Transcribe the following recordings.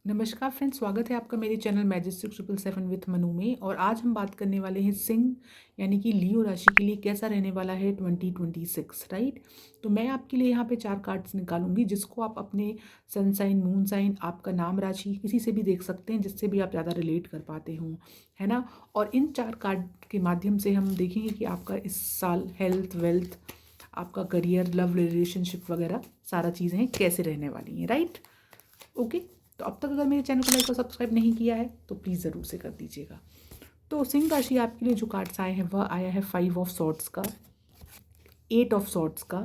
नमस्कार फ्रेंड्स, स्वागत है आपका मेरे चैनल मैजिस्टिक 777 विथ मनु में। और आज हम बात करने वाले हैं सिंह यानी कि लियो राशि के लिए कैसा रहने वाला है 2026, राइट। तो मैं आपके लिए यहाँ पे 4 कार्ड्स निकालूंगी जिसको आप अपने सन साइन, मून साइन, आपका नाम राशि किसी से भी देख सकते हैं जिससे भी आप ज़्यादा रिलेट कर पाते हों, है ना। और इन 4 कार्ड के माध्यम से हम देखेंगे कि आपका इस साल हेल्थ, वेल्थ, आपका करियर, लव, रिलेशनशिप वगैरह सारा चीज़ें कैसे रहने वाली हैं, राइट। ओके। तो अब तक अगर मेरे चैनल को लाइक और सब्सक्राइब नहीं किया है तो प्लीज़ ज़रूर से कर दीजिएगा। तो सिंह राशि आपके लिए जो कार्ड्स आए हैं वह आया है 5 ऑफ सॉर्ड्स का, 8 ऑफ सॉर्ड्स का,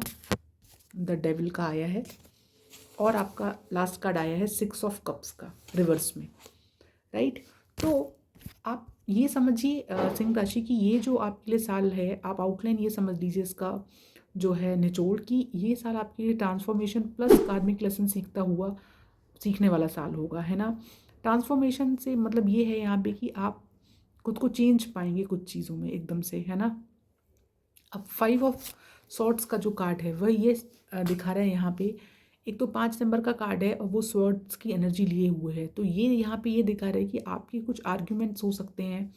द डेविल का आया है, और आपका लास्ट कार्ड आया है 6 ऑफ कप्स का रिवर्स में, राइट। तो आप ये समझिए सिंह राशि की ये जो आपके लिए साल है, आप आउटलाइन ये समझ लीजिए इसका जो है निचोड़ की, ये साल आपके लिए ट्रांसफॉर्मेशन प्लस कार्मिक लेसन सीखने वाला साल होगा, है ना। ट्रांसफॉर्मेशन से मतलब ये है यहाँ पे कि आप खुद को चेंज पाएंगे कुछ चीज़ों में एकदम से, है ना। अब 5 ऑफ सॉर्ड्स का जो कार्ड है वह ये दिखा रहा है यहाँ पे, एक तो 5 नंबर का कार्ड है और वो स्वॉर्ड्स की एनर्जी लिए हुए है। तो ये यहाँ पे ये दिखा रहा है कि आपके कुछ आर्ग्यूमेंट्स हो सकते हैं,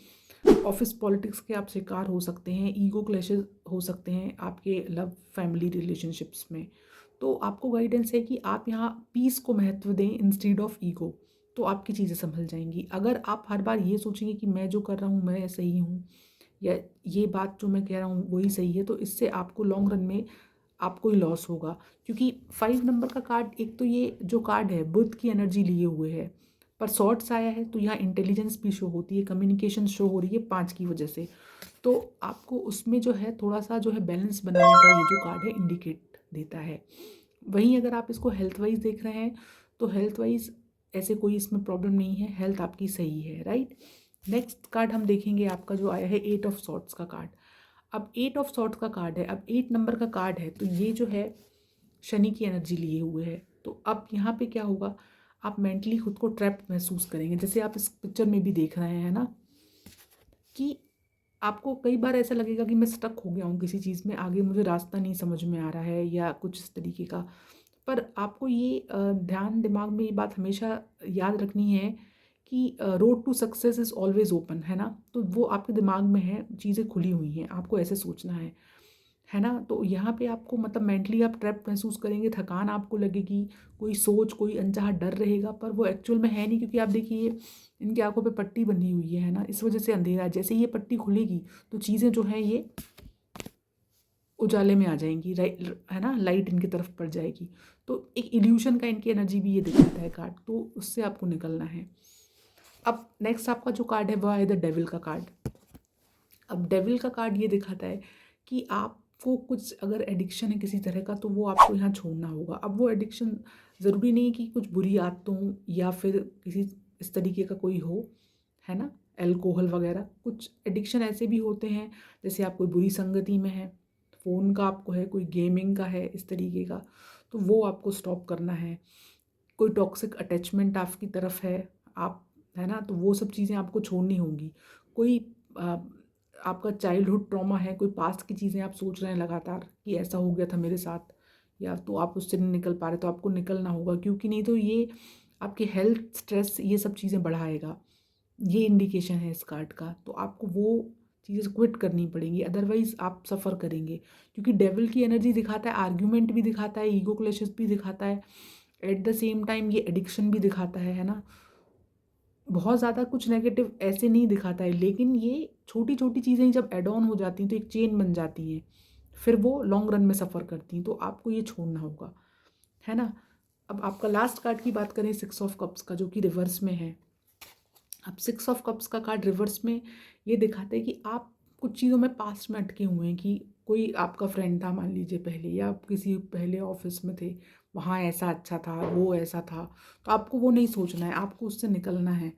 ऑफिस पॉलिटिक्स के आप शिकार हो सकते हैं, ईगो क्लैशेस हो सकते हैं आपके लव फैमिली रिलेशनशिप्स में। तो आपको गाइडेंस है कि आप यहाँ पीस को महत्व दें इंस्टीड ऑफ ईगो, तो आपकी चीज़ें संभल जाएंगी। अगर आप हर बार ये सोचेंगे कि मैं जो कर रहा हूँ मैं सही हूँ, या ये बात जो मैं कह रहा हूँ वही सही है, तो इससे आपको लॉन्ग रन में आपको ही लॉस होगा। क्योंकि 5 नंबर का कार्ड, एक तो ये जो कार्ड है बुध की एनर्जी लिए हुए है, पर शॉर्ट्स आया है तो यहाँ इंटेलिजेंस भी शो होती है, कम्युनिकेशन शो हो रही है 5 की वजह से। तो आपको उसमें जो है थोड़ा सा जो है बैलेंस बनाने का ये जो कार्ड है इंडिकेट देता है। वहीं अगर आप इसको हेल्थ वाइज देख रहे हैं तो हेल्थ वाइज ऐसे कोई इसमें प्रॉब्लम नहीं है, हेल्थ आपकी सही है, राइट। नेक्स्ट कार्ड हम देखेंगे आपका जो आया है 8 ऑफ सॉर्ट्स का कार्ड। अब 8 ऑफ सॉर्ट्स का कार्ड है, अब 8 नंबर का कार्ड है, तो ये जो है शनि की एनर्जी लिए हुए है। तो अब यहाँ पे क्या होगा, आप मेंटली खुद को ट्रैप महसूस करेंगे, जैसे आप इस पिक्चर में भी देख रहे हैं ना, कि आपको कई बार ऐसा लगेगा कि मैं स्टक हो गया हूँ किसी चीज़ में, आगे मुझे रास्ता नहीं समझ में आ रहा है या कुछ इस तरीके का। पर आपको ये ध्यान दिमाग में ये बात हमेशा याद रखनी है कि road to success is always open, है ना। तो वो आपके दिमाग में है, चीज़ें खुली हुई हैं, आपको ऐसे सोचना है ना। तो यहाँ पे आपको मतलब मेंटली आप ट्रैप महसूस करेंगे, थकान आपको लगेगी, कोई सोच, कोई अनचाहा डर रहेगा, पर वो एक्चुअल में है नहीं। क्योंकि आप देखिए इनकी आंखों पे पट्टी बंधी हुई है ना, इस वजह से अंधेरा है। जैसे ये पट्टी खुलेगी तो चीज़ें जो हैं ये उजाले में आ जाएंगी, है ना, लाइट इनकी तरफ पड़ जाएगी। तो एक इल्यूशन का इनकी एनर्जी भी ये दिखाता है कार्ड, तो उससे आपको निकलना है। अब नेक्स्ट आपका जो कार्ड है वह है द डेविल का कार्ड। अब डेविल का कार्ड ये दिखाता है कि आपको कुछ अगर एडिक्शन है किसी तरह का तो वो आपको यहाँ छोड़ना होगा। अब वो एडिक्शन ज़रूरी नहीं कि कुछ बुरी आदतों या फिर किसी इस तरीके का कोई हो, है ना, अल्कोहल वगैरह। कुछ एडिक्शन ऐसे भी होते हैं, जैसे आप कोई बुरी संगति में है, फ़ोन का आपको है, कोई गेमिंग का है इस तरीके का, तो वो आपको स्टॉप करना है। कोई टॉक्सिक अटैचमेंट आपकी तरफ है, आप, है ना, तो वो सब चीज़ें आपको छोड़नी होंगी। कोई आपका चाइल्डहुड ट्रॉमा है, कोई पास्ट की चीज़ें आप सोच रहे हैं लगातार कि ऐसा हो गया था मेरे साथ, या तो आप उससे नहीं निकल पा रहे, तो आपको निकलना होगा, क्योंकि नहीं तो ये आपकी हेल्थ, स्ट्रेस, ये सब चीज़ें बढ़ाएगा। ये इंडिकेशन है इस कार्ड का। तो आपको वो चीज़ें क्विट करनी पड़ेंगी, अदरवाइज आप सफ़र करेंगे। क्योंकि डेविल की एनर्जी दिखाता है, आर्ग्यूमेंट भी दिखाता है, ईगो क्लैशेस भी दिखाता है, एट द सेम टाइम ये एडिक्शन भी दिखाता है ना। बहुत ज़्यादा कुछ नेगेटिव ऐसे नहीं दिखाता है, लेकिन ये छोटी छोटी चीज़ें जब एड ऑन हो जाती हैं तो एक चेन बन जाती हैं, फिर वो लॉन्ग रन में सफ़र करती हैं। तो आपको ये छोड़ना होगा, है ना। अब आपका लास्ट कार्ड की बात करें 6 ऑफ कप्स का, जो कि रिवर्स में है। अब 6 ऑफ कप्स का कार्ड रिवर्स में ये दिखाता है कि आप कुछ चीज़ों में पास्ट में अटके हुए हैं, कि कोई आपका फ्रेंड था मान लीजिए पहले, या आप किसी पहले ऑफिस में थे, वहाँ ऐसा अच्छा था, वो ऐसा था, तो आपको वो नहीं सोचना है, आपको उससे निकलना है।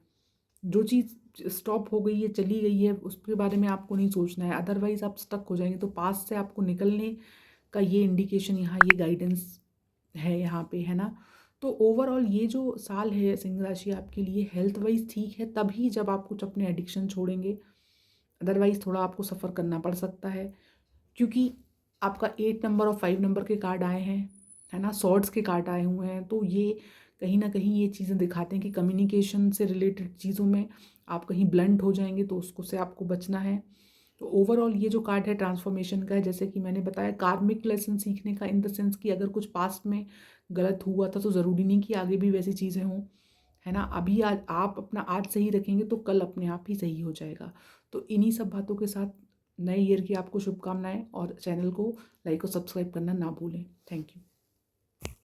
जो चीज़ स्टॉप हो गई है, चली गई है, उसके बारे में आपको नहीं सोचना है, अदरवाइज आप स्टक हो जाएंगे। तो पास्ट से आपको निकलने का ये इंडिकेशन, यहाँ ये गाइडेंस है यहाँ पे, है ना। तो ओवरऑल ये जो साल है सिंह राशि आपके लिए हेल्थ वाइज ठीक है, तभी जब आप कुछ अपने एडिक्शन छोड़ेंगे, अदरवाइज थोड़ा आपको सफ़र करना पड़ सकता है। क्योंकि आपका 8 नंबर और 5 नंबर के कार्ड आए हैं, है ना, सॉर्ड्स के कार्ड आए हुए हैं, तो ये कहीं ना कहीं ये चीज़ें दिखाते हैं कि कम्युनिकेशन से रिलेटेड चीज़ों में आप कहीं ब्लंट हो जाएंगे, तो उसको से आपको बचना है। तो ओवरऑल ये जो कार्ड है ट्रांसफॉर्मेशन का है, जैसे कि मैंने बताया कार्मिक लेसन सीखने का, इन द सेंस कि अगर कुछ पास्ट में गलत हुआ था तो ज़रूरी नहीं कि आगे भी वैसी चीज़ें हों, है ना। अभी आज आप अपना आज सही रखेंगे तो कल अपने आप ही सही हो जाएगा। तो इन्हीं सब बातों के साथ नए ईयर की आपको शुभकामनाएं, और चैनल को लाइक और सब्सक्राइब करना ना भूलें। Thank you.